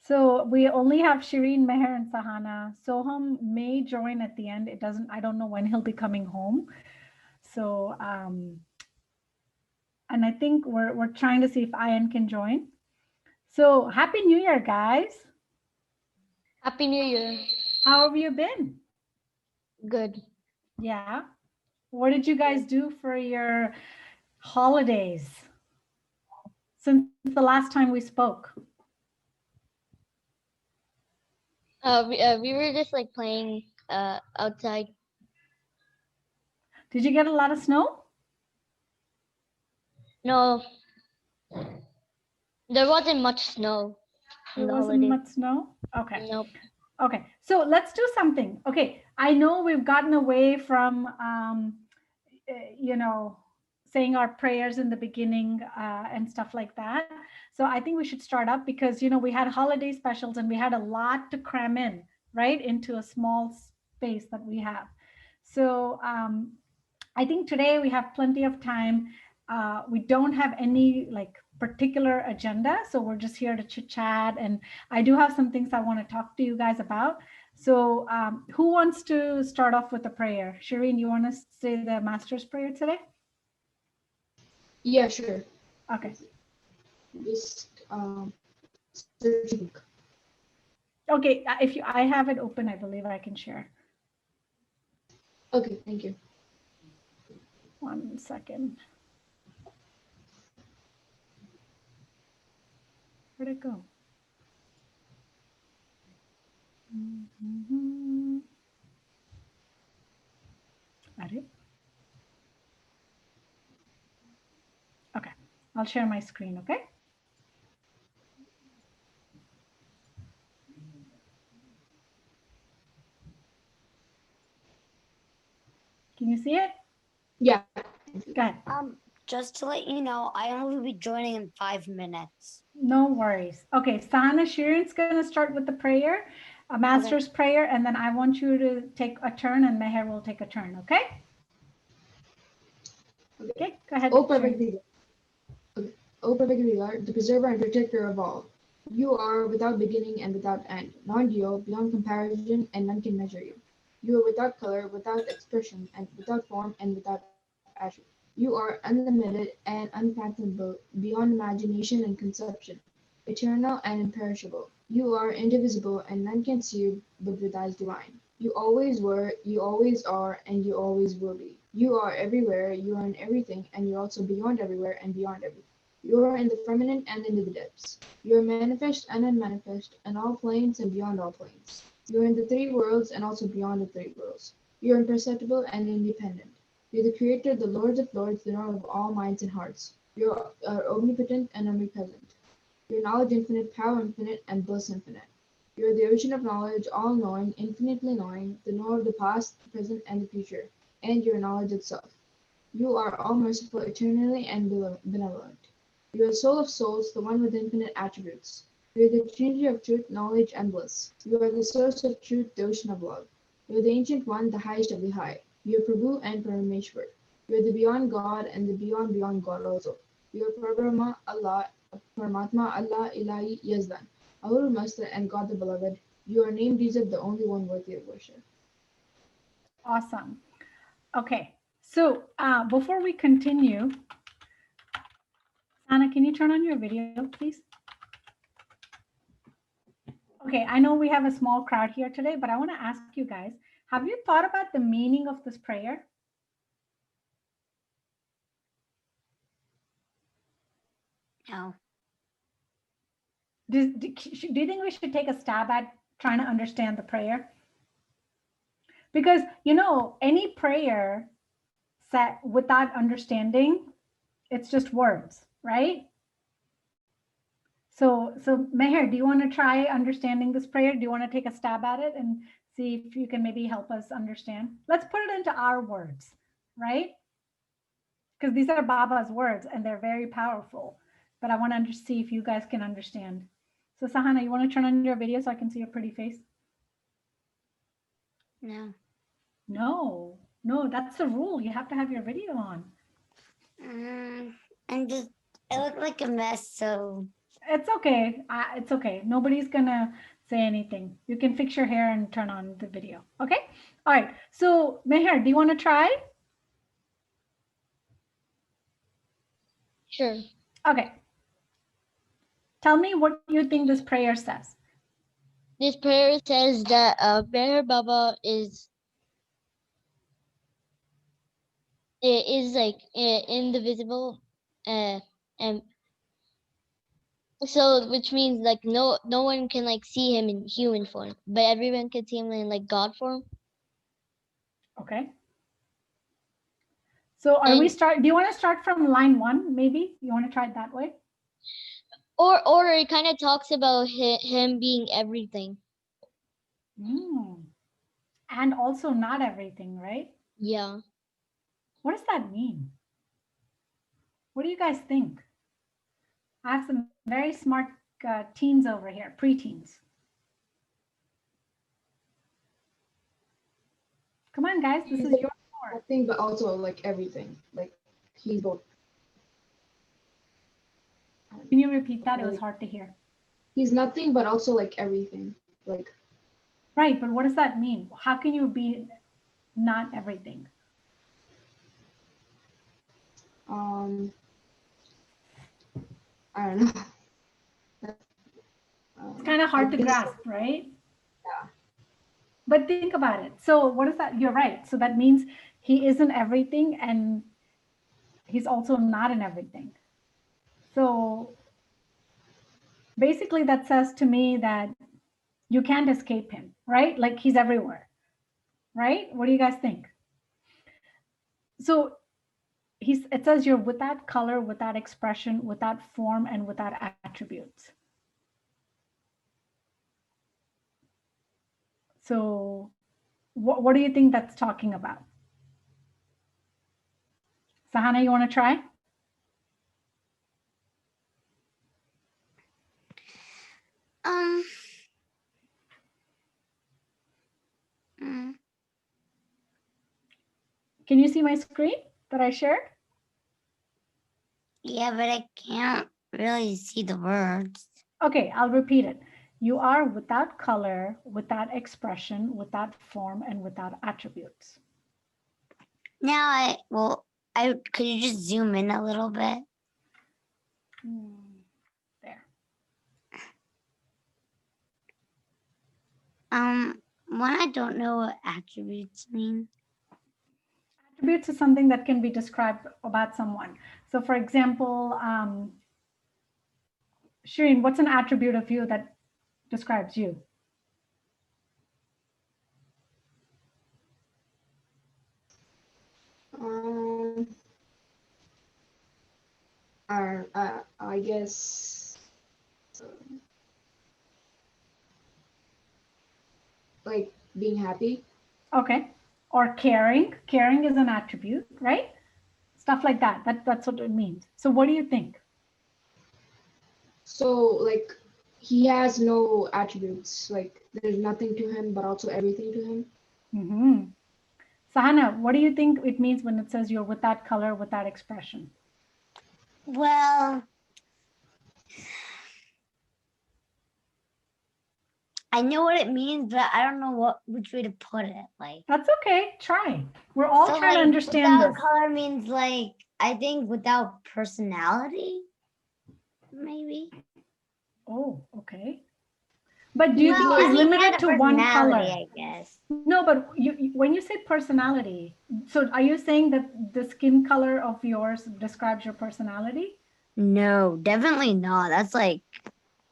So we only have Shireen, Meher, and Sahana. Soham may join at the end. I don't know when he'll be coming home. So, and I think we're trying to see if Ian can join. So Happy New Year, guys. Happy New Year. How have you been? Good. Yeah. What did you guys do for your holidays since the last time we spoke? We were just like playing outside. Did you get a lot of snow? No, there wasn't much snow in There the wasn't holidays. much snow? Okay. Nope. Okay. So let's do something. Okay. I know we've gotten away from, you know, saying our prayers in the beginning and stuff like that. So I think we should start up because, you know, we had holiday specials and we had a lot to cram in, right, into a small space that we have. So I think today we have plenty of time. We don't have any like particular agenda, so we're just here to chit chat. And I do have some things I want to talk to you guys about. So, who wants to start off with a prayer? Shireen, you want to say the Master's Prayer today? Yeah, sure. Okay. Just searching. Okay. If I have it open, I believe I can share. Okay, thank you. 1 second. Where'd it go? Got it. Okay. I'll share my screen. Okay. Can you see it? Yeah. Go ahead. Just to let you know, I will be joining in 5 minutes. No worries. Okay, Sahana Shirin's going to start with the prayer, a master's prayer, and then I want you to take a turn and Meher will take a turn, okay? Okay, go ahead. O perfect God, the preserver and protector of all. You are without beginning and without end, non-dual, beyond comparison, and none can measure you. You are without color, without expression, and without form, and without attribute. You are unlimited and unfathomable, beyond imagination and conception, eternal and imperishable. You are indivisible, and none can see you but with eyes divine. You always were, you always are, and you always will be. You are everywhere, you are in everything, and you're also beyond everywhere and beyond everything. You are in the firmament and in the depths. You are manifest and unmanifest, and all planes and beyond all planes. You are in the three worlds and also beyond the three worlds. You are imperceptible and independent. You are the Creator, the Lord of Lords, the knower of all minds and hearts. You are omnipotent and omnipresent. Your knowledge infinite, power infinite, and bliss infinite. You are the ocean of knowledge, all-knowing, infinitely knowing, the knower of the past, the present, and the future, and your knowledge itself. You are all-merciful, eternally and benevolent. You are the soul of souls, the one with infinite attributes. You are the trinity of truth, knowledge, and bliss. You are the source of truth, the ocean of love. You are the ancient one, the highest of the high. You are Prabhu and Parameshwar. You are the beyond God and the beyond God also. You are Parabrahma, Allah, Paramatma, Allah, Ilahi, Yazdan, Ahura Master, and God the Beloved. You are named Jesus, the only one worthy of worship. Awesome. Okay, so before we continue, Anna, can you turn on your video, please? Okay, I know we have a small crowd here today, but I want to ask you guys, have you thought about the meaning of this prayer? No. Do you think we should take a stab at trying to understand the prayer? Because, you know, any prayer set without understanding, it's just words, right? So Meher, do you want to try understanding this prayer? Do you want to take a stab at it and see if you can maybe help us understand? Let's put it into our words, right? Because these are Baba's words and they're very powerful, but I want to see if you guys can understand. So Sahana, you want to turn on your video so I can see your pretty face? No. No, that's the rule. You have to have your video on. I look like a mess, so It's okay. It's okay. Nobody's gonna say anything. You can fix your hair and turn on the video. Okay. All right. So Meher, do you want to try? Sure. Okay. Tell me what you think this prayer says. This prayer says that Meher Baba is like indivisible, and so which means like no one can like see him in human form, but everyone can see him in like God form. Okay. So are we start? Do you want to start from line 1? Maybe you want to try it that way. Or it kind of talks about him being everything. And also not everything, right? Yeah. What does that mean? What do you guys think? I have some very smart teens over here, preteens. Come on, guys, this is your floor. Nothing, but also like everything. Like he's both. Can you repeat that? It was hard to hear. He's nothing, but also like everything. Like. Right, but what does that mean? How can you be not everything? I don't know. It's kind of hard to grasp, right? Yeah. But think about it. So what is that? You're right. So that means he isn't everything and he's also not in everything. So basically that says to me that you can't escape him, right? Like he's everywhere, right? What do you guys think? So it says you're without color, without expression, without form, and without attributes. So what do you think that's talking about? Sahana, you want to try? Can you see my screen that I shared? Yeah, but I can't really see the words. Okay, I'll repeat it. You are without color, without expression, without form, and without attributes. Now could you just zoom in a little bit? There. One, I don't know what attributes mean. Attributes is something that can be described about someone. So for example, Shireen, what's an attribute of you that describes you? I guess like being happy. Okay. Or caring. Caring is an attribute, right? Stuff like that. That's what it means. So what do you think? So like he has no attributes. Like there's nothing to him, but also everything to him. Mm-hmm. Sahana, what do you think it means when it says you're without color, without expression? Well, I know what it means, but I don't know which way to put it. Like that's okay. Try. We're all trying to understand without this. color means like I think without personality, maybe. Oh, okay. But do you think he's limited to one color? I guess. No, but when you say personality, so are you saying that the skin color of yours describes your personality? No, definitely not.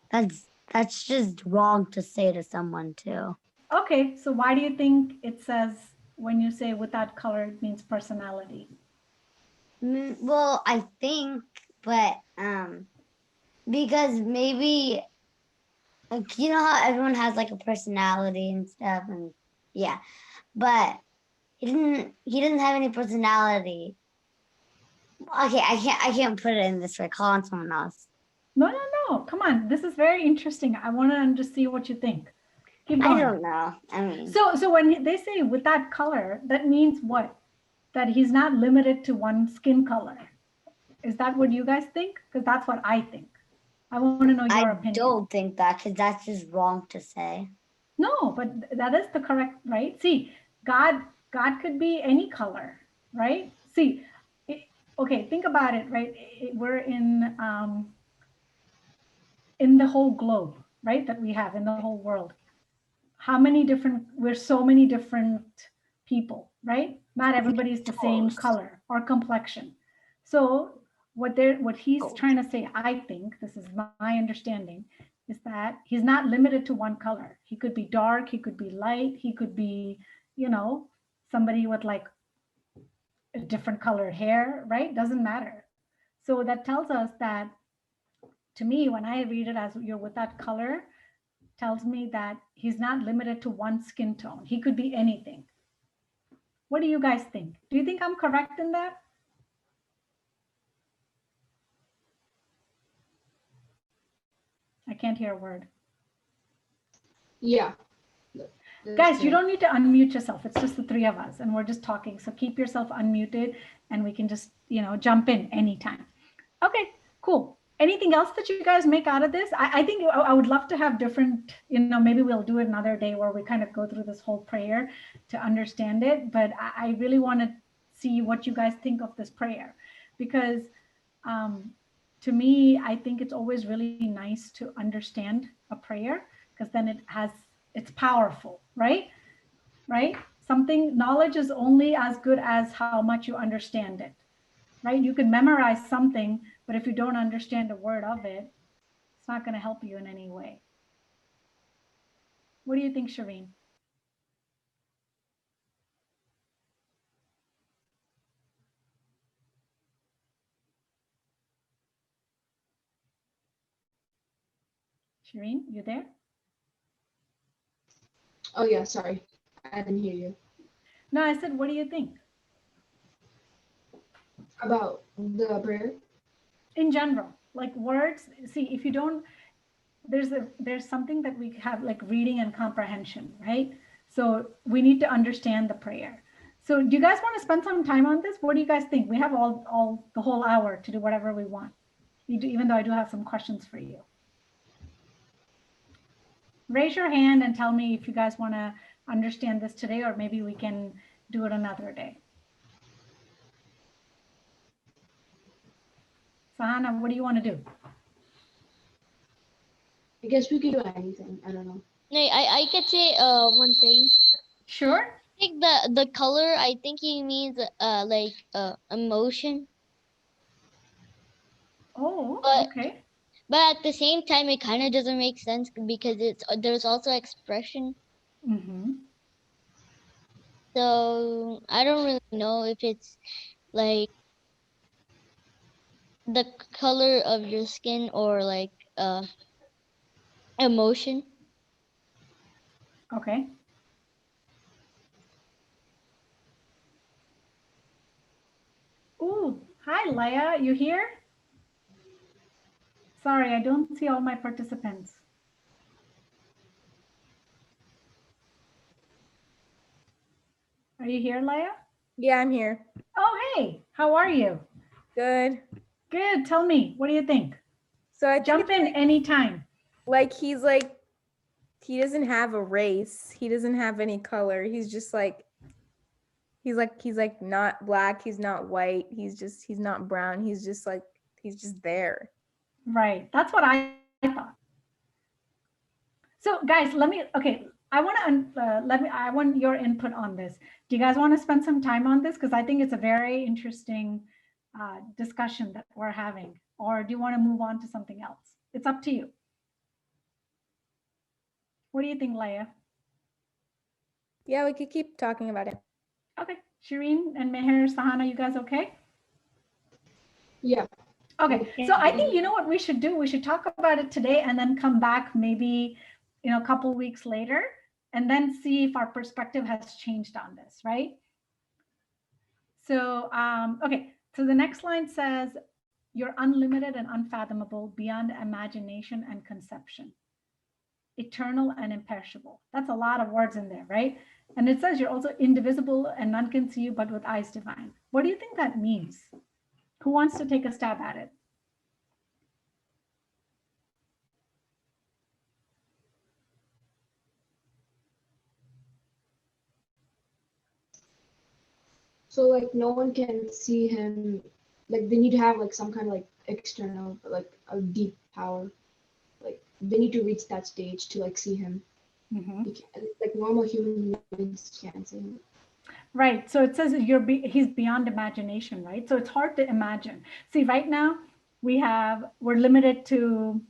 That's just wrong to say to someone too. Okay, so why do you think it says when you say without color, it means personality? Well, I think, but because maybe like you know how everyone has like a personality and stuff, and yeah, but he didn't have any personality. Okay, I can't put it in this way. Call on someone else. No. Come on. This is very interesting. I want to just see what you think. Keep going. I don't know. I mean, so when they say without color, that means what? That he's not limited to one skin color. Is that what you guys think? Because that's what I think. I want to know your I opinion. don't think that, because that's just wrong to say. No, but that is the correct, right? See, God could be any color, right? See, okay, think about it, right? We're in the whole globe, right? That we have in the whole world. How many different, we're so many different people, right? Not everybody's the same color or complexion. So what he's trying to say, I think, this is my understanding, is that he's not limited to one color. He could be dark, he could be light, he could be, somebody with like a different colored hair, right? Doesn't matter. So that tells us that, to me, when I read it as you're with that color, tells me that he's not limited to one skin tone. He could be anything. What do you guys think? Do you think I'm correct in that? I can't hear a word. Yeah. Guys, you don't need to unmute yourself. It's just the three of us and we're just talking. So keep yourself unmuted and we can just, jump in anytime. Okay, cool. Anything else that you guys make out of this? I think I would love to have different, maybe we'll do it another day where we kind of go through this whole prayer to understand it. But I really want to see what you guys think of this prayer, because to me, I think it's always really nice to understand a prayer, because then it's powerful, right? Right? Knowledge is only as good as how much you understand it, right? You can memorize something, but if you don't understand a word of it, it's not going to help you in any way. What do you think, Shireen? Shireen, you there? Oh yeah, sorry. I didn't hear you. No, I said, what do you think? About the prayer? In general, like words, see, if you don't, there's something that we have like reading and comprehension, right? So we need to understand the prayer. So do you guys want to spend some time on this? What do you guys think? We have all the whole hour to do whatever we want. Even though I do have some questions for you. Raise your hand and tell me if you guys want to understand this today, or maybe we can do it another day. Sahana, what do you want to do? I guess we could do anything. I don't know. No, I could say one thing. Sure. I think the color, I think he means like emotion. Oh, But okay. but at the same time it kind of doesn't make sense because there's also expression. Mm-hmm. So I don't really know if it's like the color of your skin or like emotion. Okay. Ooh, hi, Leia. You here? Sorry, I don't see all my participants. Are you here, Leia? Yeah, I'm here. Oh, hey, how are you? Good. Good. Tell me, what do you think? So I think Jump in anytime. like he doesn't have a race. He doesn't have any color. He's just like he's like not black, he's not white, he's not brown. He's just there. Right. That's what I thought. So guys, I want your input on this. Do you guys want to spend some time on this? Because I think it's a very interesting discussion that we're having. Or do you want to move on to something else? It's up to you. What do you think, Leia? Yeah, we could keep talking about it. Okay. Shireen and Meher, Sahana, you guys okay? Yeah. Okay. So I think, you know what we should do? We should talk about it today and then come back maybe, a couple weeks later and then see if our perspective has changed on this, right? So, okay. So the next line says, you're unlimited and unfathomable beyond imagination and conception, eternal and imperishable. That's a lot of words in there, right? And it says you're also indivisible and none can see you but with eyes divine. What do you think that means? Who wants to take a stab at it? So like no one can see him. Like they need to have like some kind of like external, like a deep power. Like they need to reach that stage to like see him. Mhm. You can't, like normal human beings can't see him. Right. So it says he's beyond imagination, right? So it's hard to imagine. See, right now we're limited to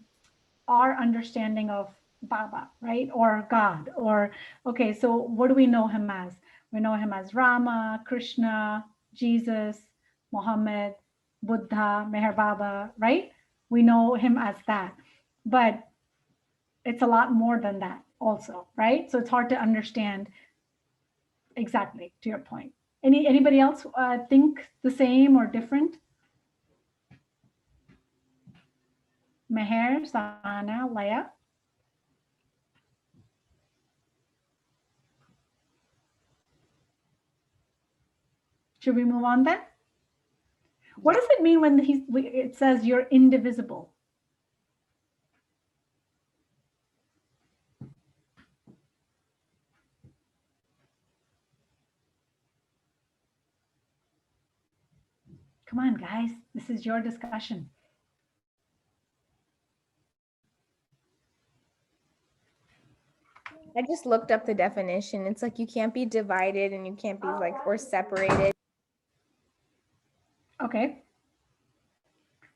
our understanding of Baba, right? Or God, or okay, so what do we know him as? We know him as Rama, Krishna, Jesus, Muhammad, Buddha, Meher Baba, right? We know him as that. But it's a lot more than that also, right? So it's hard to understand exactly to your point. Anybody else think the same or different? Meher, Sana, Laya? Should we move on then? What does it mean when it says you're indivisible? Come on, guys. This is your discussion. I just looked up the definition. It's like you can't be divided and you can't be like or separated. Okay.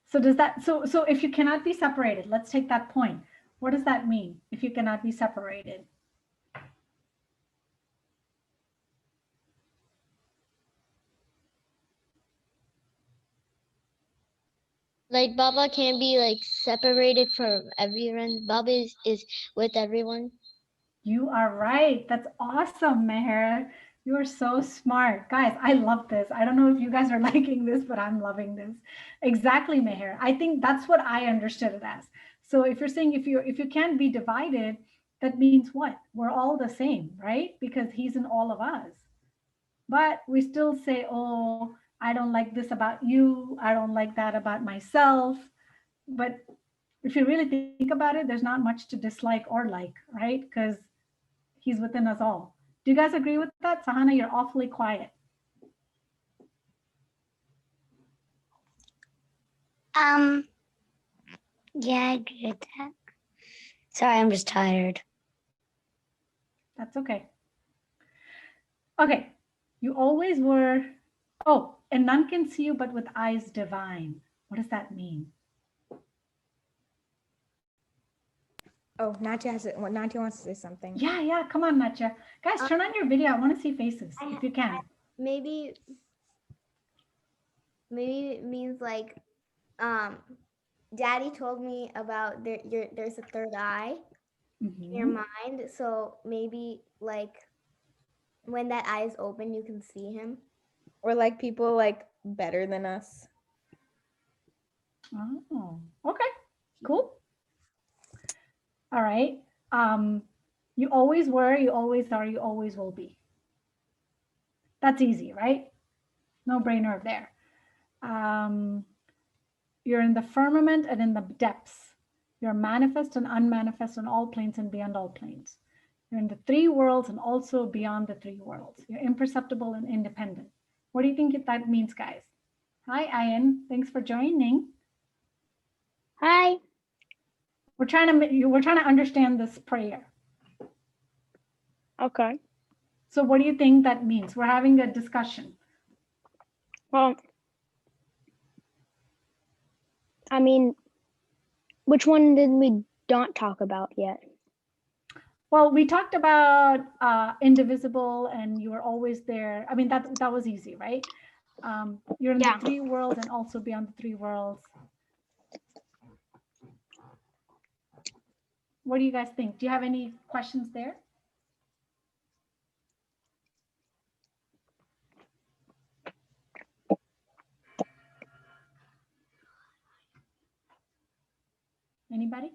So does that so if you cannot be separated, let's take that point. What does that mean if you cannot be separated? Like Baba can't be like separated from everyone. Baba is with everyone. You are right. That's awesome, Meher. You are so smart. Guys, I love this. I don't know if you guys are liking this, but I'm loving this. Exactly, Meher. I think that's what I understood it as. So if you're saying if you can't be divided, that means what? We're all the same, right? Because he's in all of us. But we still say, "Oh, I don't like this about you. I don't like that about myself." But if you really think about it, there's not much to dislike or like, right? Because he's within us all. Do you guys agree with that? Sahana, you're awfully quiet. Yeah, I agree with that. Sorry, I'm just tired. That's okay. Okay, you always were, oh, and none can see you but with eyes divine. What does that mean? Oh, Natya wants to say something. Yeah, come on, Natya. Guys, turn on your video. I want to see faces, if you can. Maybe it means like Daddy told me about there's a third eye in your mind, so maybe like when that eye is open you can see him, Or like people like better than us. Oh, okay, cool. All right. You always were, you always are, you always will be. That's easy, right? No brainer there. You're in the firmament and in the depths. You're manifest and unmanifest on all planes and beyond all planes. You're in the three worlds and also beyond the three worlds. You're imperceptible and independent. What do you think that means, guys? Hi, Ian. Thanks for joining. Hi. We're trying to understand this prayer. Okay. So what do you think that means? We're having a discussion. Well, I mean, which one did we not talk about yet? Well, we talked about indivisible and you were always there. I mean, that was easy, right? You're in the three worlds and also beyond the three worlds. What do you guys think? Do you have any questions there? Anybody?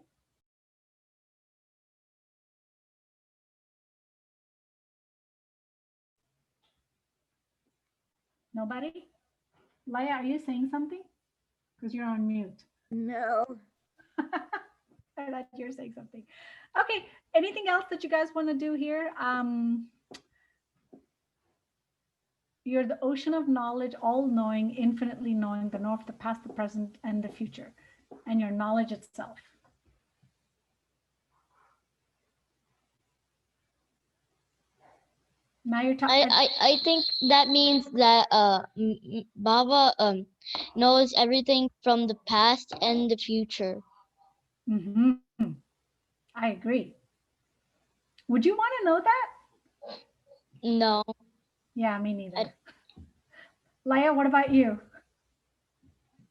Nobody? Laya, are you saying something? Because you're on mute. No. I thought you were saying something. Okay, anything else that you guys want to do here? You're the ocean of knowledge, all knowing, infinitely knowing the north, the past, the present, and the future, and your knowledge itself. Now you're talking. I think that means that Baba knows everything from the past and the future. I agree. Would you want to know that? No. Yeah, me neither. Laya, what about you?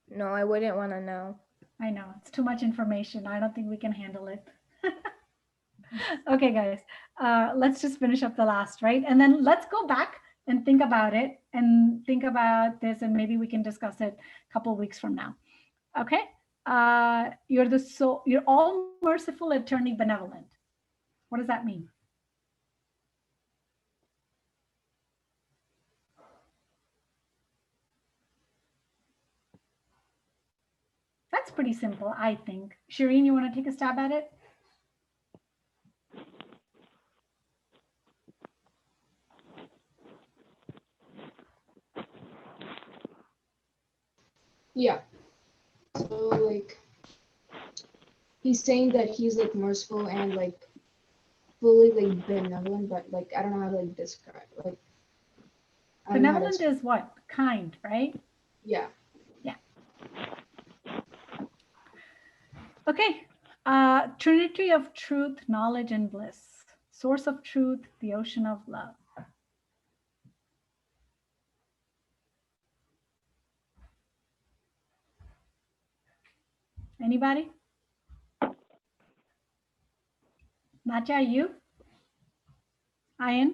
No, I wouldn't want to know. I know, it's too much information. I don't think we can handle it. Okay, guys, let's just finish up the last, right? And then let's go back and think about it and think about this, and maybe we can discuss it a couple weeks from now. Okay? You're all merciful, eternally benevolent. What does that mean? That's pretty simple, I think. Shireen, you want to take a stab at it? Yeah. So like he's saying that he's like merciful and like fully like benevolent, but like I don't know how to like describe like I don't know how to Benevolent is what? Kind, right? yeah. Yeah. Okay. Trinity of truth, knowledge, and bliss. Source of truth, the ocean of love. Anybody? Natya, you? Ayan?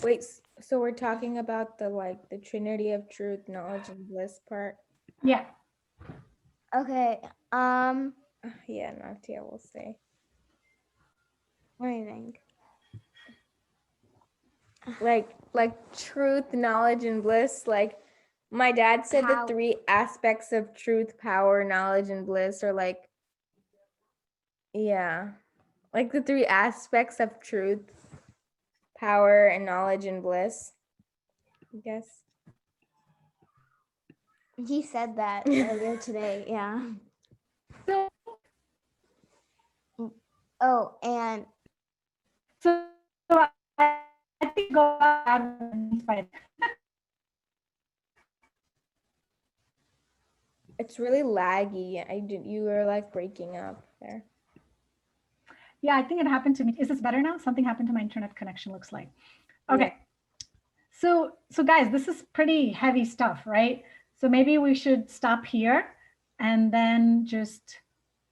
Wait, so we're talking about the Trinity of truth, knowledge, and bliss part? Yeah. Okay. Yeah, Natia will say. What do you think? Like truth, knowledge, and bliss. Like my dad said How- the three aspects of truth, power, knowledge, and bliss are like, yeah, like the three aspects of truth, power, and knowledge, and bliss, I guess. He said that earlier today. Yeah. So, Oh, and I think go out by It's really laggy. You were like breaking up there. Yeah, I think it happened to me. Is this better now? Something happened to my internet connection, looks like. Okay. So guys, this is pretty heavy stuff, right? So maybe we should stop here and then just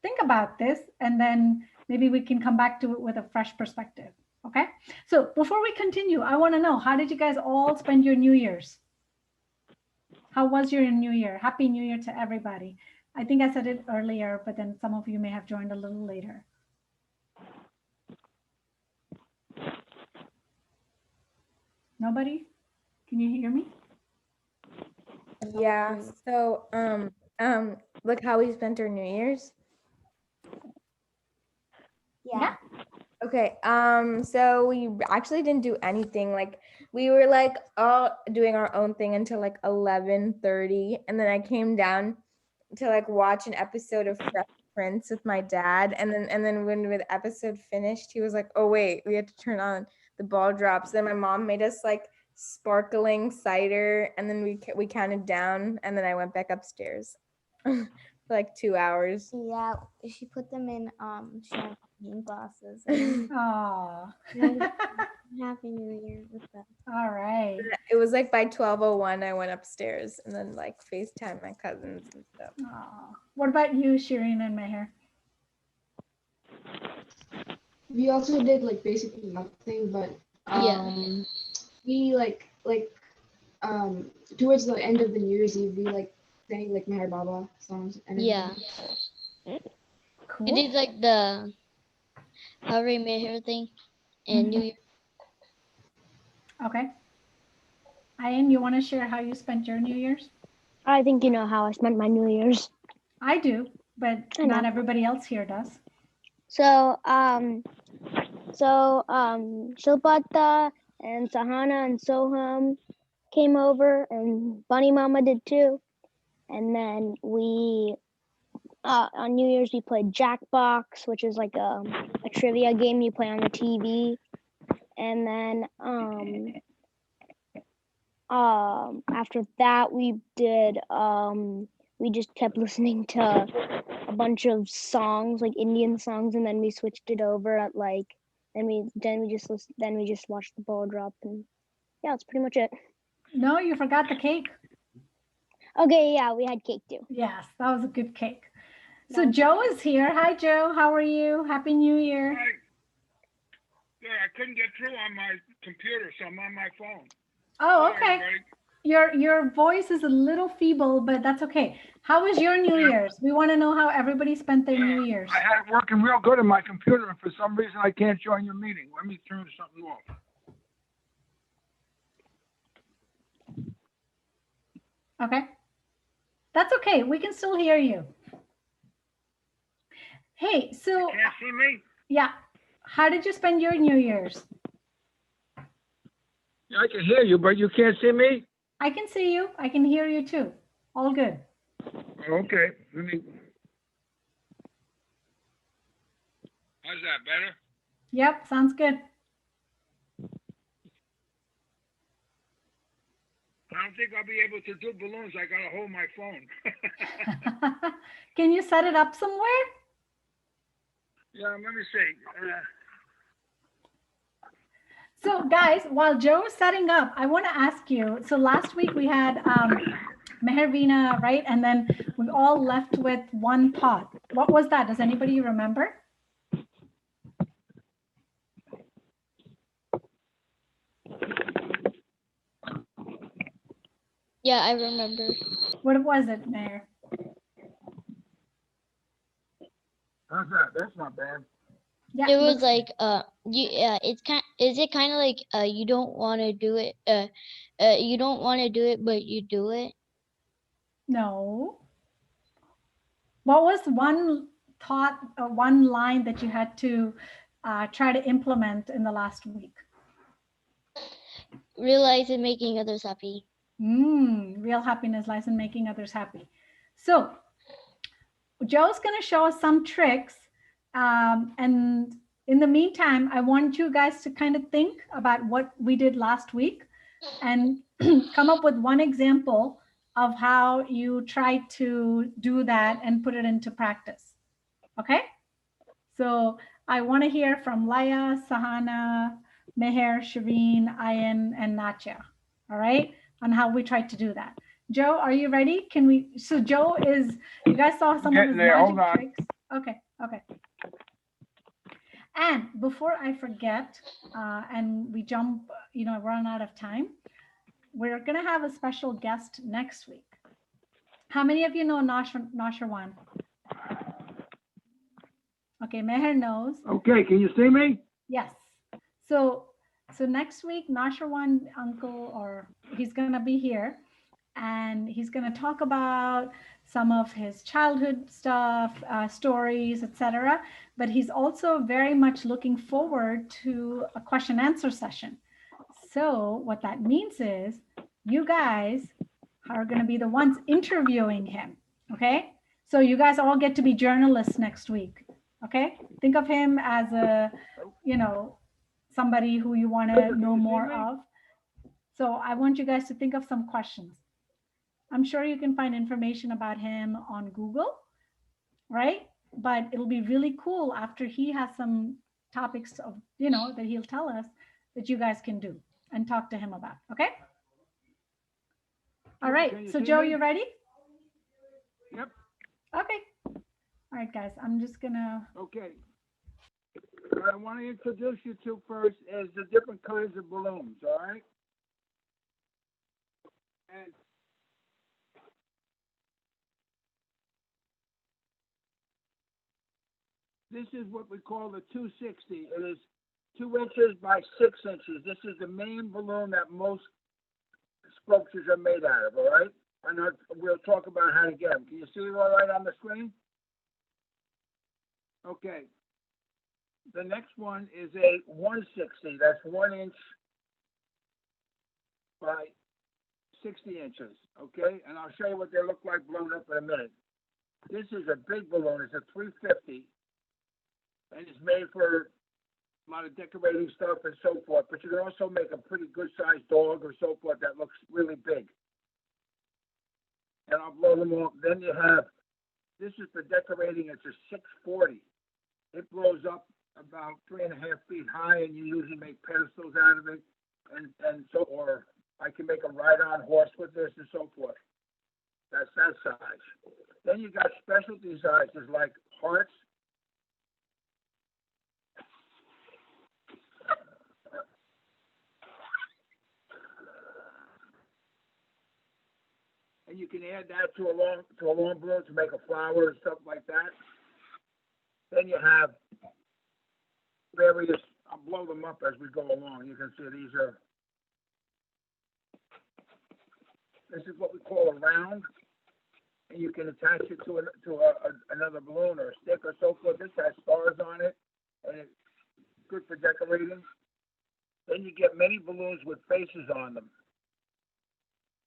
think about this, and then maybe we can come back to it with a fresh perspective. Okay. So before we continue, I want to know, how did you guys all spend your New Year's? How was your New Year? Happy New Year to everybody. I think I said it earlier, but then some of you may have joined a little later. Nobody? Can you hear me? Yeah. So look how we spent our New Year's. yeah. Okay. So we actually didn't do anything. Like we were like all doing our own thing until like 11:30, and then I came down to like watch an episode of Fresh Prince with my dad, and then when the episode finished, he was like, "Oh wait, we had to turn on the ball drops." Then my mom made us like sparkling cider, and then we counted down, and then I went back upstairs for like 2 hours. Yeah. She put them in champagne glasses. Oh. Happy New Year with them. All right. It was like by 12:01 I went upstairs and then like FaceTime my cousins and stuff. Oh. What about you, Shireen and Meher? We also did like basically nothing, but we like towards the end of the New Year's Eve we like sang like Meher Baba songs and everything. Cool. We did like the Hurry Meher thing and New Year. Okay. Ayan, you want to share how you spent your New Year's? I think you know how I spent my New Year's. I do, but I know. not everybody else here does. So Shilpata and Sahana and Soham came over, and Bunny Mama did too. And then we on New Year's we played Jackbox, which is like a trivia game you play on the TV. And then after that we did we just kept listening to a bunch of songs, like Indian songs, and then we switched it over at like then we just watched the ball drop, and yeah, that's pretty much it. No, you forgot the cake. Okay, yeah, we had cake too. Yes, that was a good cake. So That was Joe is here. Hi, Joe. How are you? Happy New Year. Hi. Yeah, I couldn't get through on my computer, so I'm on my phone. Oh, Hi, okay. everybody. Your voice is a little feeble, but that's okay. How was your New Year's? We want to know how everybody spent their New Year's. I had it working real good on my computer, and for some reason I can't join your meeting. Let me turn something off. Okay. That's okay. We can still hear you. Hey, so Can't see me? yeah, how did you spend your New Year's? Yeah, I can hear you, but you can't see me? I can see you. I can hear you too. All good. Okay. Let me. How's that, better? Yep, sounds good. I don't think I'll be able to do balloons. I gotta hold my phone. Can you set it up somewhere? Yeah, let me see. So guys, while Joe is setting up, I want to ask you, so last week we had Mehervina, right? And then we all left with one pot. What was that? Does anybody remember? Yeah, I remember. What was it, Meher? How's that? That's not bad. Yeah, It was looks- like it's is it kind of like you don't want to do it you don't want to do it but you do it. No. What was one thought or one line that you had to try to implement in the last week? Realize and making others happy. Real happiness lies in making others happy. So Joe's going to show us some tricks. And in the meantime, I want you guys to kind of think about what we did last week and come up with one example of how you tried to do that and put it into practice. Okay? So I want to hear from Laya, Sahana, Meher, Shireen, Ayan, and Natya. All right? On how we tried to do that. Joe, are you ready? Can we? So Joe is, you guys saw some of his magic tricks. Okay, okay. And before I forget, and we jump, run out of time, we're going to have a special guest next week. How many of you know Nashirwan? Okay, Meher knows. Okay, can you see me? Yes. So next week, Nashirwan uncle, or he's going to be here, and he's going to talk about some of his childhood stuff, stories, etc. But he's also very much looking forward to a question answer session. So what that means is you guys are going to be the ones interviewing him. Okay. So you guys all get to be journalists next week. Okay. Think of him as a, somebody who you want to know more of. So I want you guys to think of some questions. I'm sure you can find information about him on Google, right? But it'll be really cool after he has some topics of, that he'll tell us that you guys can do and talk to him about. Okay. All right. So Joe, you ready? Yep. Okay. All right, guys. I'm just gonna. Okay. What I want to introduce you to first is the different kinds of balloons, all right? And this is what we call the 260. It is 2 inches by 6 inches. This is the main balloon that most sculptures are made out of, all right? And we'll talk about how to get them. Can you see it all right on the screen? Okay. The next one is a 160. That's 1 inch by 60 inches. Okay, and I'll show you what they look like blown up in a minute. This is a big balloon. It's a 350, and it's made for a lot of decorating stuff and so forth. But you can also make a pretty good sized dog or so forth that looks really big. And I'll blow them off. Then you have, this is for decorating. It's a 640. It blows up about 3.5 feet high, and you usually make pedestals out of it, and so, or I can make a ride-on horse with this and so forth. That's that size. Then you got specialty sizes like hearts. And you can add that to a long balloon to make a flower and stuff like that. Then you have various, I'll blow them up as we go along. You can see this is what we call a round, and you can attach it to another balloon or a stick or so forth. This has stars on it, and it's good for decorating. Then you get many balloons with faces on them.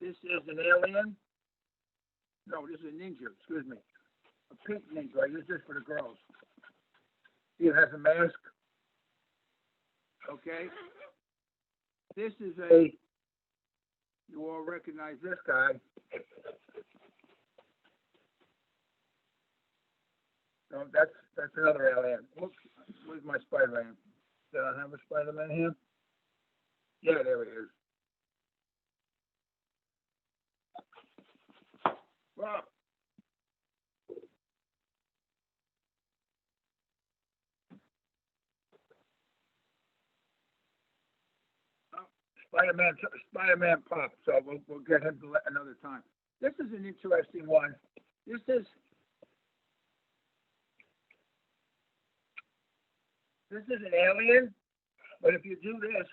This is an alien. No, this is a ninja, excuse me. A pink ninja. I use this for the girls. See, it has a mask. Okay. This is you all recognize this guy. No, that's another alien. Whoops, where's my Spider-Man? Did I have a Spider-Man here? Yeah, there he is. Wow. Spider-Man pop, so we'll get him another time. This is an interesting one. This is an alien, but if you do this,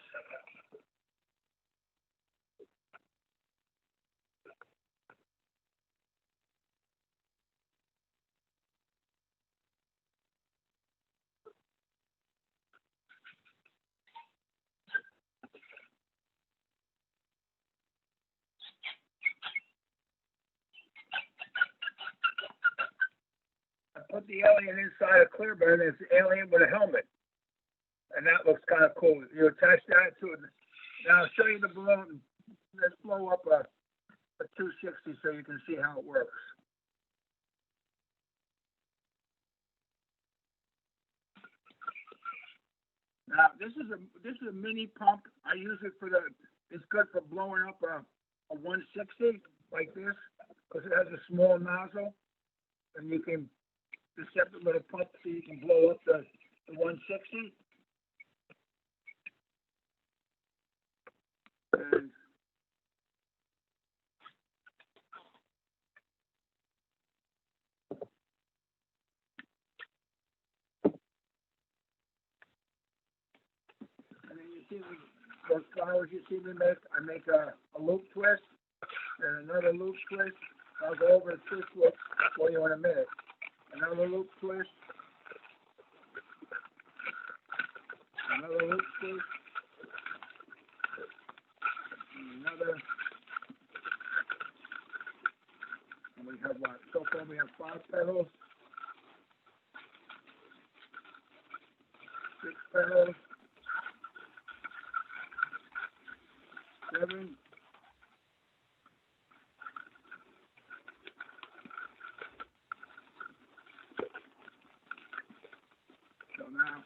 I put the alien inside a clear burn. It's an alien with a helmet. And that looks kind of cool. You attach that to it. Now I'll show you the balloon. Let's blow up a 260 so you can see how it works. Now this is a mini pump. I use it it's good for blowing up a 160 like this because it has a small nozzle, and you can the separate little pump so you can blow up the 160. And then you see those flowers you see me make. I make a loop twist and another loop twist. I'll go over the twist loop for you in a minute. Another loop twist. Another loop twist. Another. And we have what? So far we have 5 petals. 6 petals. 7. So now.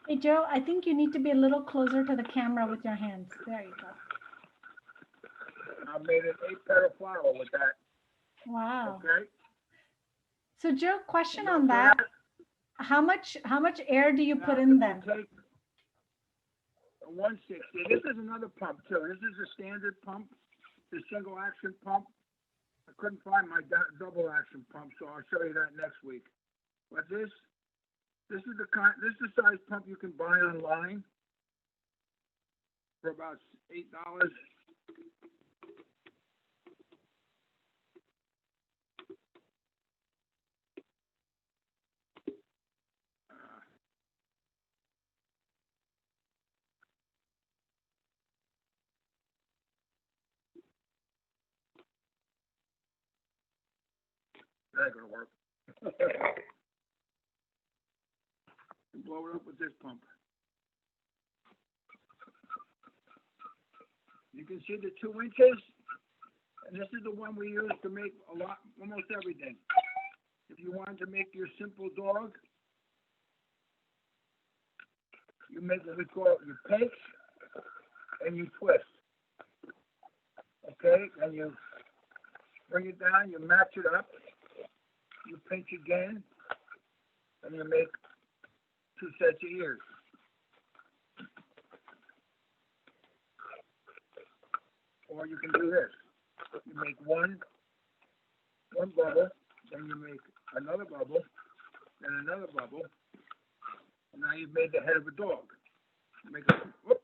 Hey, Joe, I think you need to be a little closer to the camera with your hands. There you go. I made an 8-petal flower with that. Wow. Okay. So, Joe, question on that. How much air do you put in them? Take a 160. This is another pump too. This is a standard pump, the single action pump. I couldn't find my double action pump, so I'll show you that next week. But this is the size pump you can buy online for about $8. That ain't gonna work. Blow it up with this pump. You can see the 2 inches, and this is the one we use to make almost everything. If you wanted to make your simple dog, you make what we call you pinch and you twist. Okay, and you bring it down, you match it up, you pinch again, and you make 2 sets of ears. Or you can do this. You make one bubble, then you make another bubble, then another bubble, and now you've made the head of a dog. You make a whoop.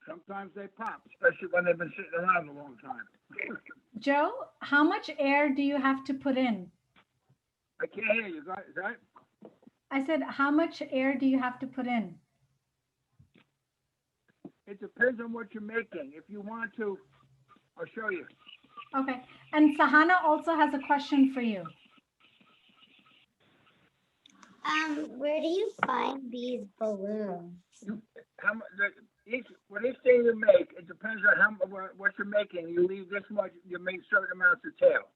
Sometimes they pop, especially when they've been sitting around a long time. Joe, how much air do you have to put in? I can't hear you guys, right? I said, how much air do you have to put in? It depends on what you're making. If you want to, I'll show you. Okay. And Sahana also has a question for you. Where do you find these balloons? With each thing you make, it depends on what you're making. You leave this much, you make certain amounts of tail.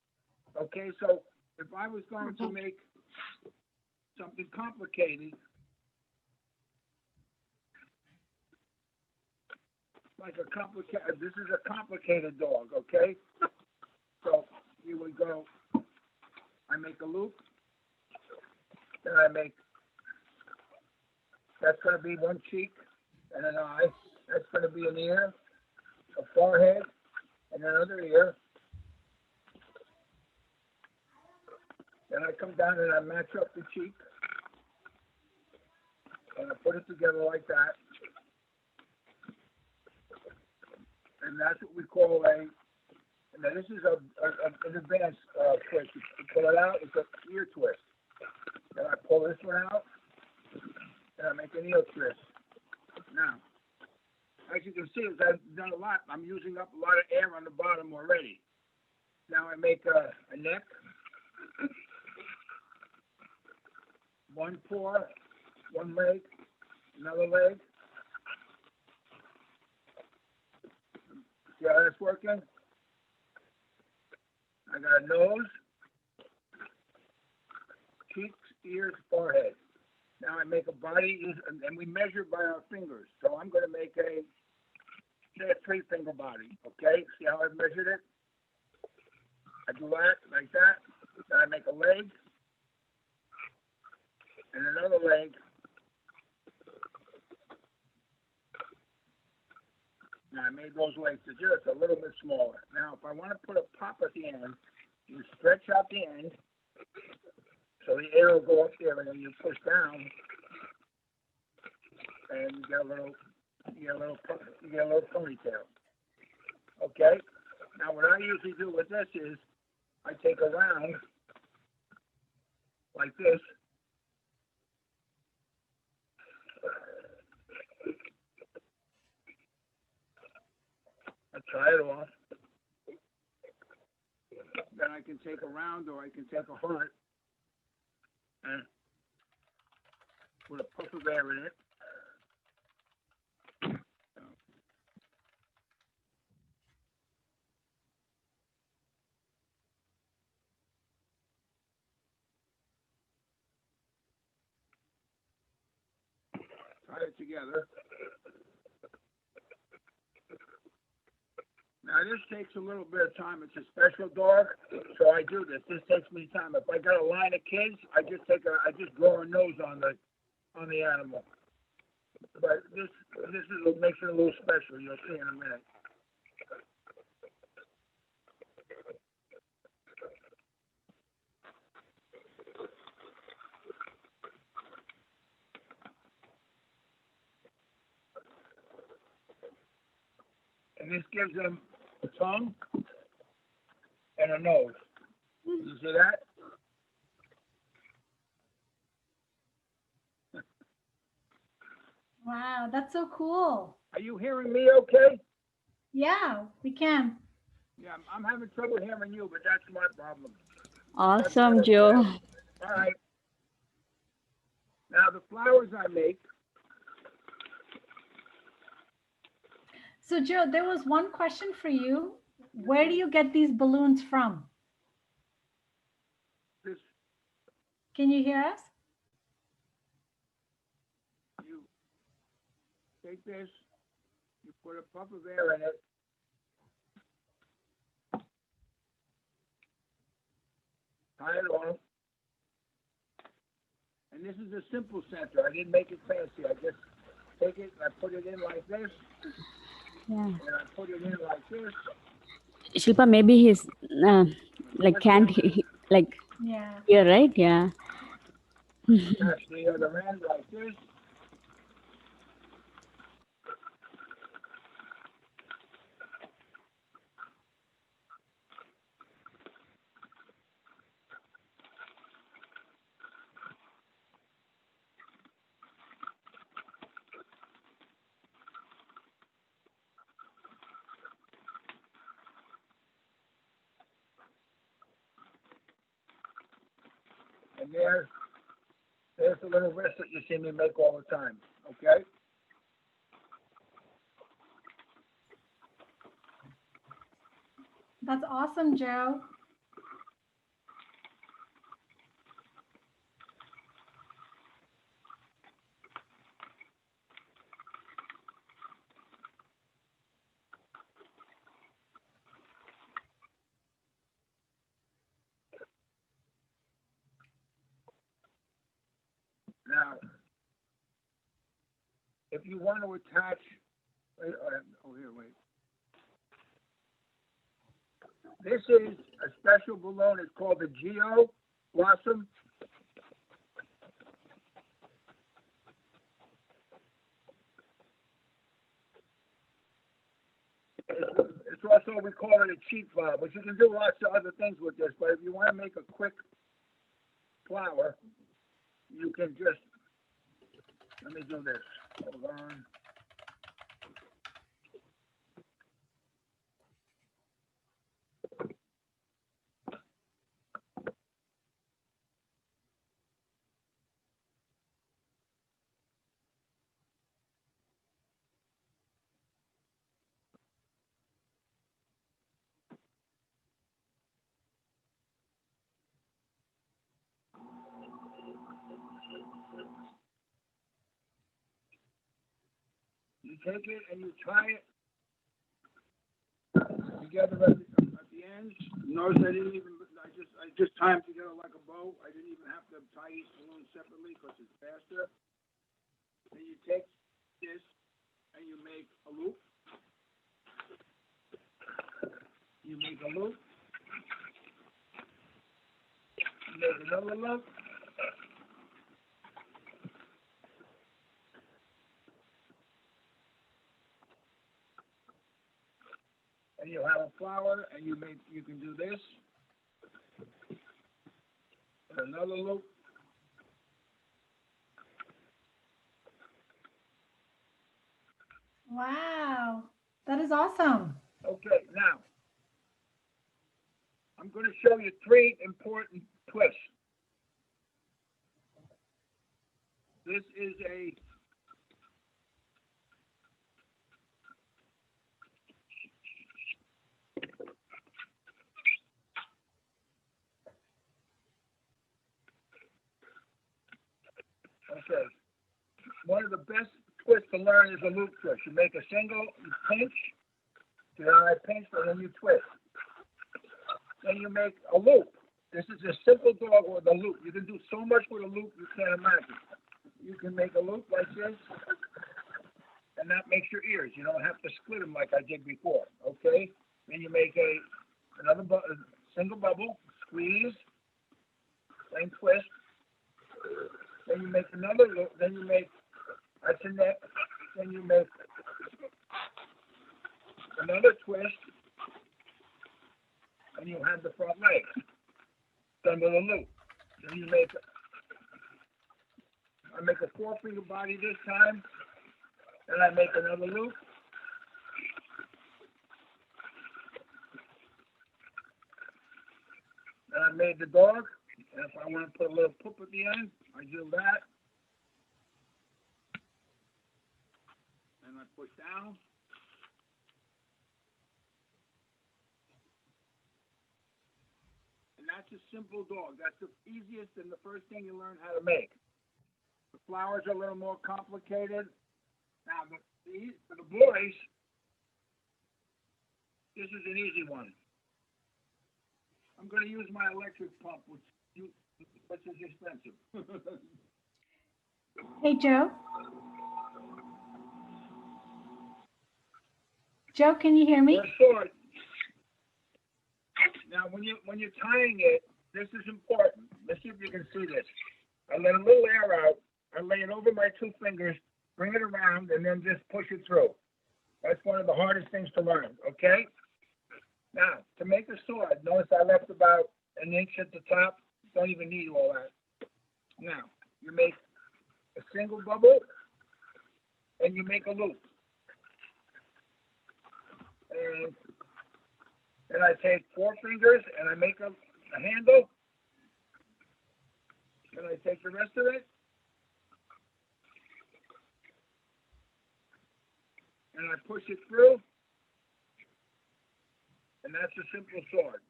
Okay, so if I was going to make something complicated, this is a complicated dog, okay? So you would go, I make a loop, then that's going to be one cheek and an eye, that's going to be an ear, a forehead, and another ear. Then I come down and I match up the cheek, and I put it together like that. And that's what we call now this is an advanced twist. You pull it out, it's an ear twist. Then I pull this one out, and I make an ear twist. Now, as you can see, as I've done a lot, I'm using up a lot of air on the bottom already. Now I make a neck, one paw, one leg, another leg. See how that's working? I got a nose, cheeks, ears, forehead. Now I make a body, and we measure by our fingers. So I'm going to make a 3-finger body, okay? See how I've measured it? I do that, like that. Then I make a leg, and another leg. Now I made those legs just a little bit smaller. Now if I want to put a pop at the end, you stretch out the end, so the air will go up there, and then you push down, and you get a little ponytail. Okay? Now what I usually do with this is I take a round like this. I try it off. Then I can take a round, or I can take a heart and put a puff of air in it. Tie it together. Now this takes a little bit of time. It's a special dog, so I do this. This takes me time. If I got a line of kids, I just draw a nose on the animal. But this makes it a little special. You'll see in a minute. And this gives them a tongue and a nose. You see that? Wow, that's so cool. Are you hearing me okay? Yeah, we can. Yeah, I'm having trouble hearing you, but that's my problem. Much Awesome, better Joe. now. All right. Now the flowers I make, So Joe, there was one question for you. Where do you get these balloons from? this Can you hear us? you take this, you put a puff of air in it, tie it on, and this is a simple center. I didn't make it fancy. I just take it and I put it in like this, Yeah. and I put it in like this. Shilpa, maybe he's like What's can't that? like Yeah. hear, right? Yeah. Attach the other end like this. And there's the little wrist that you see me make all the time. Okay? That's awesome, Joe. Now, if you want to attach, oh here, wait. This is a special balloon. It's called the Geo Blossom. It's also, we call it a cheap flower, but you can do lots of other things with this. But if you want to make a quick flower, you can just, let me do this. Hold on. You take it and you tie it together at the ends. Notice I just tie them together like a bow. I didn't even have to tie each balloon separately because it's faster. Then you take this and you make a loop. You make a loop. You make another loop. And you have a flower, and you can do this. And another loop. Wow. That is awesome. Okay, now I'm going to show you 3 important twists. This is a okay. One of the best twists to learn is a loop twist. You make a single, you pinch, I pinch, and then you twist. Then you make a loop. This is a simple dog with a loop. You can do so much with a loop you can't imagine. You can make a loop like this, and that makes your ears. You don't have to split them like I did before. Okay? Then you make another single bubble, squeeze, then twist. Then you make another loop. Then you make that's a neck. Then you make another twist, and you have the front leg done with a loop. Then you make I make a 4-finger body this time, and I make another loop, And I made the dog. And if I want to put a little poop at the end, I do that. And I push down. And that's a simple dog. That's the easiest and the first thing you learn how to make. The flowers are a little more complicated. Now, for the boys, this is an easy one. I'm going to use my electric pump, which is expensive. Hey, Joe. Joe, can you hear me? For sword. Now, when you're tying it, this is important. Let's see if you can see this. I let a little air out. I lay it over my two fingers, bring it around, and then just push it through. That's one of the hardest things to learn, okay? Now, to make a sword, notice I left about an inch at the top. Don't even need all that. Now, you make a single bubble, and you make a loop. And then I take 4 fingers, and I make a handle. And I take the rest of it, and I push it through, and that's a simple sword.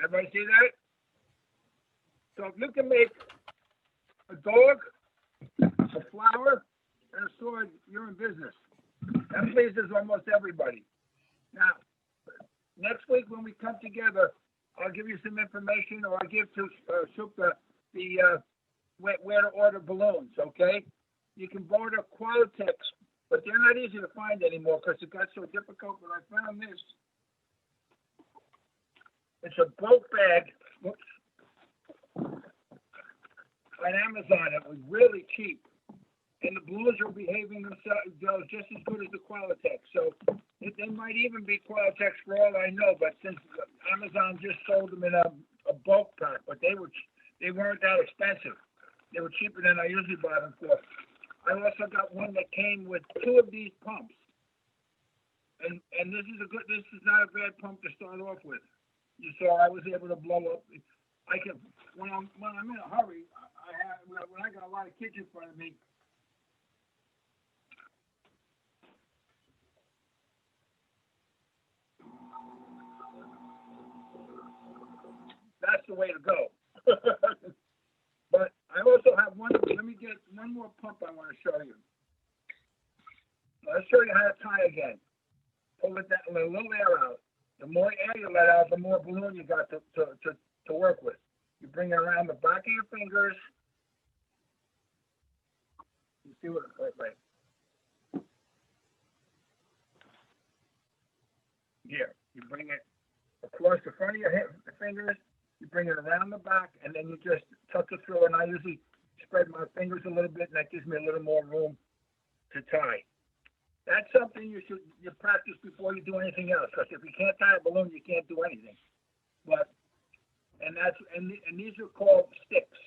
Everybody see that? So if you can make a dog, a flower, and a sword, you're in business. That pleases almost everybody. Now, next week when we come together, I'll give you some information, or I'll give to Shukla where to order balloons, okay? You can order Qualitex, but they're not easy to find anymore because it got so difficult, but I found this. It's a bulk bag. Whoops. On Amazon, it was really cheap. And the balloons are behaving themselves just as good as the Qualitex. So they might even be Qualitex for all I know, but since Amazon just sold them in a bulk pack, but they weren't that expensive. They were cheaper than I usually buy them for. I also got one that came with 2 of these pumps. And this is not a bad pump to start off with. You saw I was able to blow up. I can when I'm in a hurry, when I got a lot of kids in front of me. That's the way to go. But I also have one. Let me get one more pump I want to show you. Let's show you how to tie again. Pull it down, let a little air out. The more air you let out, the more balloon you got to work with. You bring it around the back of your fingers. You see what? Wait. Here, you bring it across the front of your fingers. You bring it around the back, and then you just tuck it through. And I usually spread my fingers a little bit, and that gives me a little more room to tie. That's something you practice before you do anything else. Because if you can't tie a balloon, you can't do anything. And these are called sticks.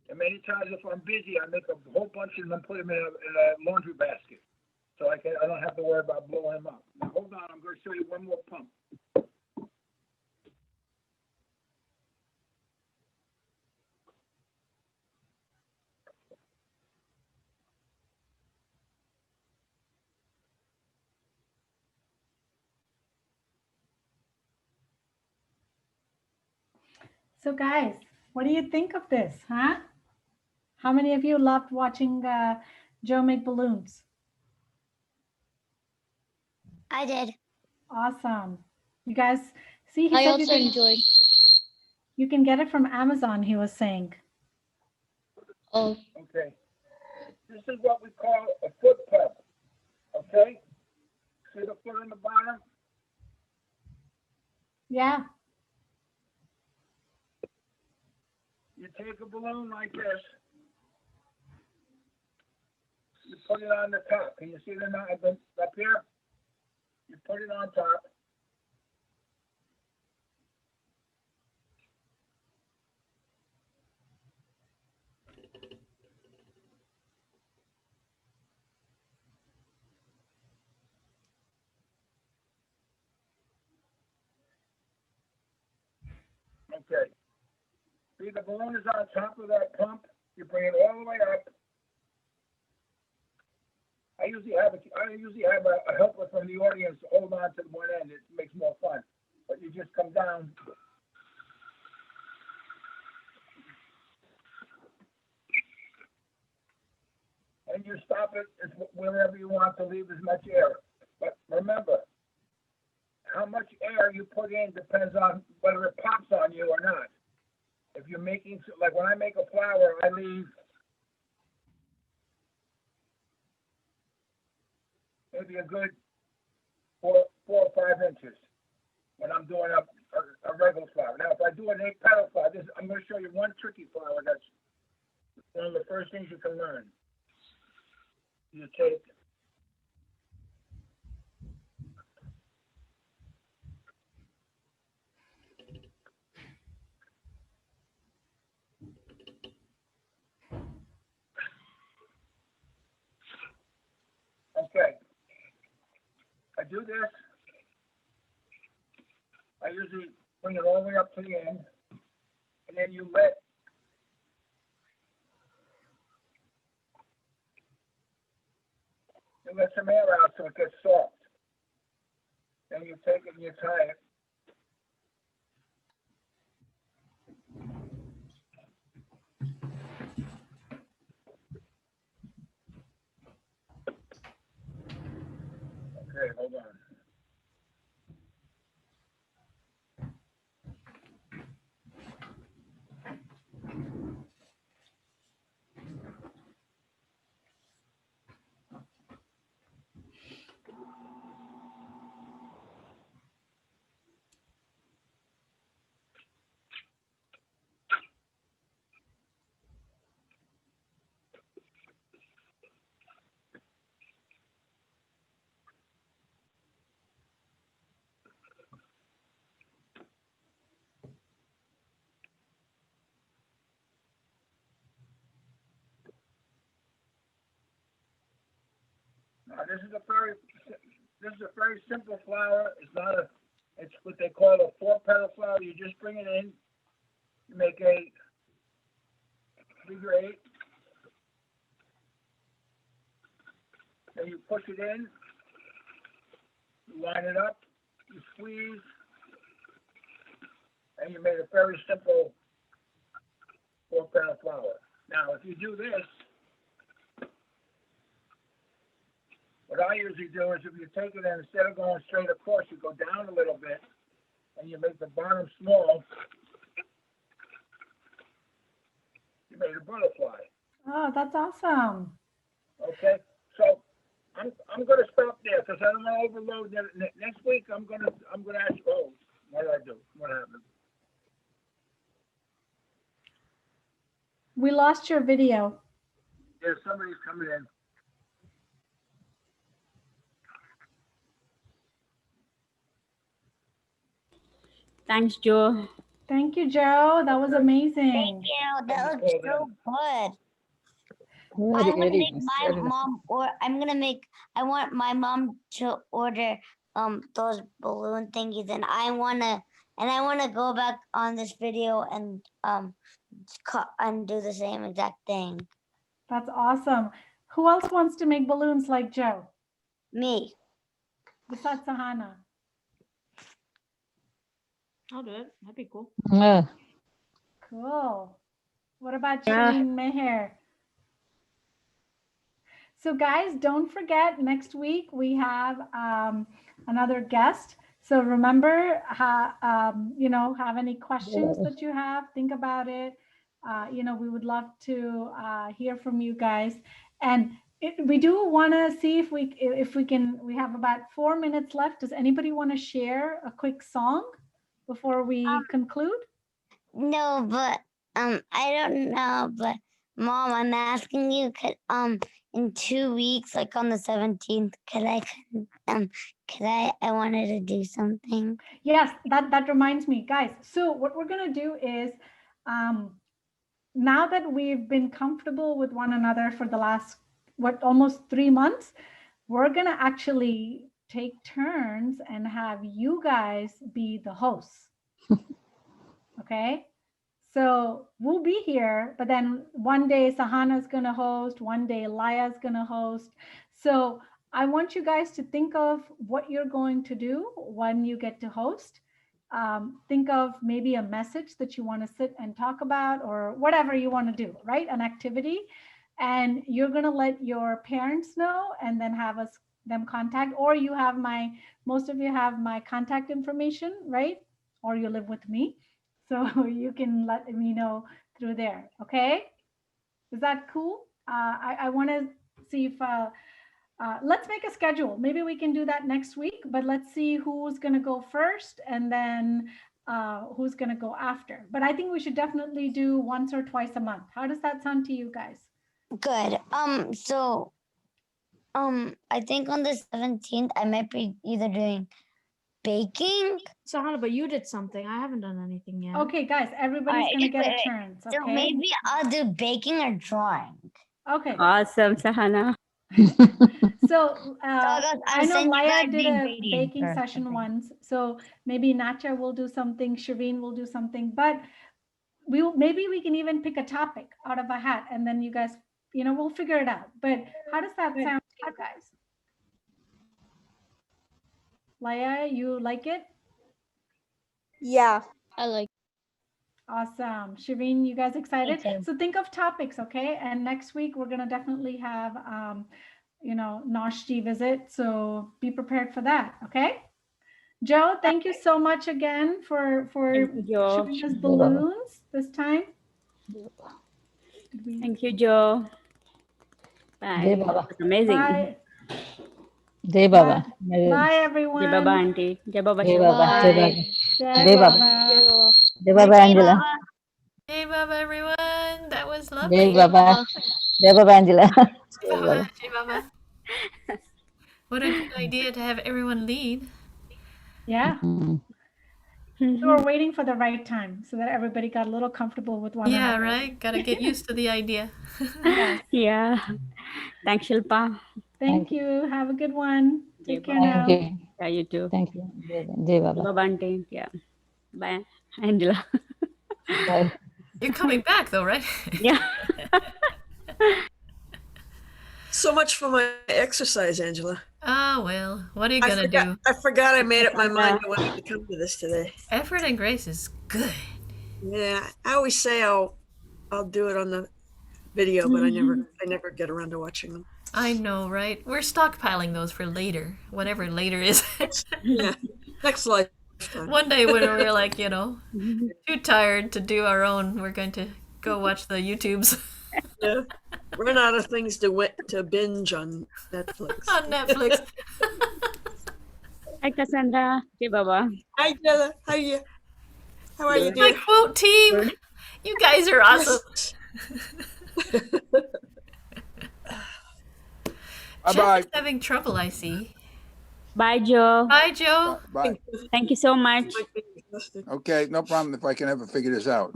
And many times, if I'm busy, I make a whole bunch of them and put them in a laundry basket, so I don't have to worry about blowing them up. Now hold on, I'm going to show you one more pump. So guys, what do you think of this, huh? How many of you loved watching Joe make balloons? I did. Awesome. You guys see, he I said also enjoyed. you can get it from Amazon, he was saying. Oh, Okay. This is what we call a foot pump. Okay? See the foot on the bottom? Yeah. You take a balloon like this. You put it on the top. Can you see the knot up here? You put it on top. the balloon is on top of that pump, you bring it all the way up. I usually have a helper from the audience to hold on to one end. It makes more fun. But you just come down. And you stop it wherever you want to leave as much air. But remember, how much air you put in depends on whether it pops on you or not. If you're making, like when I make a flower, I leave maybe a good 4 or 5 inches when I'm doing a regular flower. Now, if I do an 8-petal flower, I'm going to show you one tricky flower. That's one of the first things you can learn. You take okay. I do this. I usually bring it all the way up to the end, and then you let some air out so it gets soft. Then you take it and you tie it. Okay, hold on. Now, this is a very simple flower. It's what they call a 4-petal flower. You just bring it in, you make a figure 8, then you push it in, you line it up, you squeeze, and you made a very simple 4-petal flower. Now, if you do this, what I usually do is if you take it and instead of going straight across, you go down a little bit and you make the bottom small. You made a butterfly. Oh, that's awesome. Okay, so I'm going to stop there because I don't want to overload. Next week I'm going to ask you. Oh, what did I do? What happened? We lost your video. Yeah, somebody's coming in. Thanks, Joe. Thank you, Joe. That was amazing. Thank you. That looks so good. I want to make my mom, or I want my mom to order those balloon thingies, and I wanna go back on this video and do the same exact thing. That's awesome. Who else wants to make balloons like Joe? Me. Besides Sahana. I'll do it. That'd be cool. Cool. What about Shireen Meher? So guys, don't forget, next week we have another guest. So remember, have any questions that you have, think about it. We would love to hear from you guys. And we do want to see if we can, we have about 4 minutes left. Does anybody want to share a quick song before we conclude? No, but I don't know, but Mom, I'm asking you, in 2 weeks, like on the 17th, I wanted to do something. Yes, that reminds me, guys. So what we're gonna do is, now that we've been comfortable with one another for the last almost 3 months, we're gonna actually take turns and have you guys be the hosts. Okay, So we'll be here, but then one day Sahana's going to host, one day Laya's going to host. So I want you guys to think of what you're going to do when you get to host. Think of maybe a message that you want to sit and talk about, or whatever you want to do, right? An activity. And you're going to let your parents know, and then have them contact, or you have most of you have my contact information, right? Or you live with me. So you can let me know through there. Okay. Is that cool? I want to see if, let's make a schedule. Maybe we can do that next week, but let's see who's going to go first, and then who's going to go after. But I think we should definitely do once or twice a month. How does that sound to you guys? Good. So I think on the 17th I might be either doing baking. Sahana, but you did something. I haven't done anything yet. Okay, guys, everybody's Alright, going to get a wait. turn. So Okay. maybe I'll do baking or drawing. Okay. Awesome, Sahana. So I'll I know send you Laya guys did the a ingredients baking or session something. once. So maybe Natcha will do something, Shireen will do something, but maybe we can even pick a topic out of a hat, and then you guys, we'll figure it out. But how does that sound to you guys? Laya, you like it? Yeah. I like. Awesome. Shireen, you guys excited? too. So think of topics, okay? And next week we're gonna definitely have Nashti visit. So be prepared for that, okay? Joe, thank you so much again for Thank you, Joe. showing us balloons this time. Thank you, Joe. Bye. Baba. It was amazing. Bye. Jai Baba. Bye, everyone. Jai Baba, Auntie. Jai Baba, Jai Shiva. Baba. Jai Bye. Baba. Jai Jai Baba. Baba. Jai Baba Angela. Hey, Baba, everyone. That was Jai lovely. Baba. Jai Baba Angela. Jai Baba. Hey, Baba. What a good idea to have everyone lead. Yeah. We were waiting for the right time so that everybody got a little comfortable with one Yeah, another. right? Gotta get used to the idea. Yes. Yeah. Thanks, Shilpa. Thank you. Have a good one. Jai Take care Baba. now. Thank you. Yeah, you too. Thank you. Jai Jai Baba. Baba, Auntie. Yeah. Bye, Angela. Bye. You're coming back, though, right? Yeah. So much for my exercise, Angela. Oh, well, what are you gonna do? I forgot I made up my mind I wanted to come to this today. Effort and grace is good. Yeah, I always say I'll do it on the video, but I never get around to watching them. I know, right? We're stockpiling those for later, whatever later is. Yeah, next lifetime. One day when we're like, too tired to do our own, we're going to go watch the YouTubes. Yeah, run out of things to binge on Netflix. On Netflix. Hi, Cassandra. Jai Baba. Hi, Jella. How are you? How are you My doing? quote team. You guys are awesome. Bye-bye. Jeff is having trouble, I see. Bye, Joe. Bye, Joe. Bye. Thank you so much. Okay, no problem if I can ever figure this out.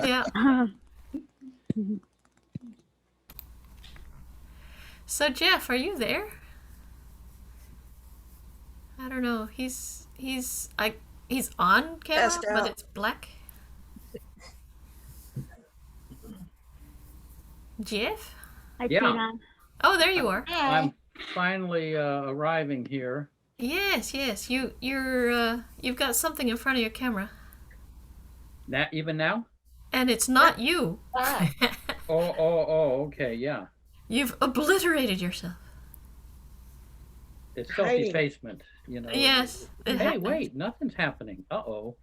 Yeah. So Jeff, are you there? I don't know. He's on camera, Passed but out. it's black. Jeff? Hi, Yeah. Tina. Oh, there you are. I'm finally arriving here. Yes. You've got something in front of your camera, That even now? and it's not you. Oh, okay, yeah. You've obliterated yourself. It's Hiding. self-effacement, Yes. Hey, wait, nothing's happening. Uh-oh.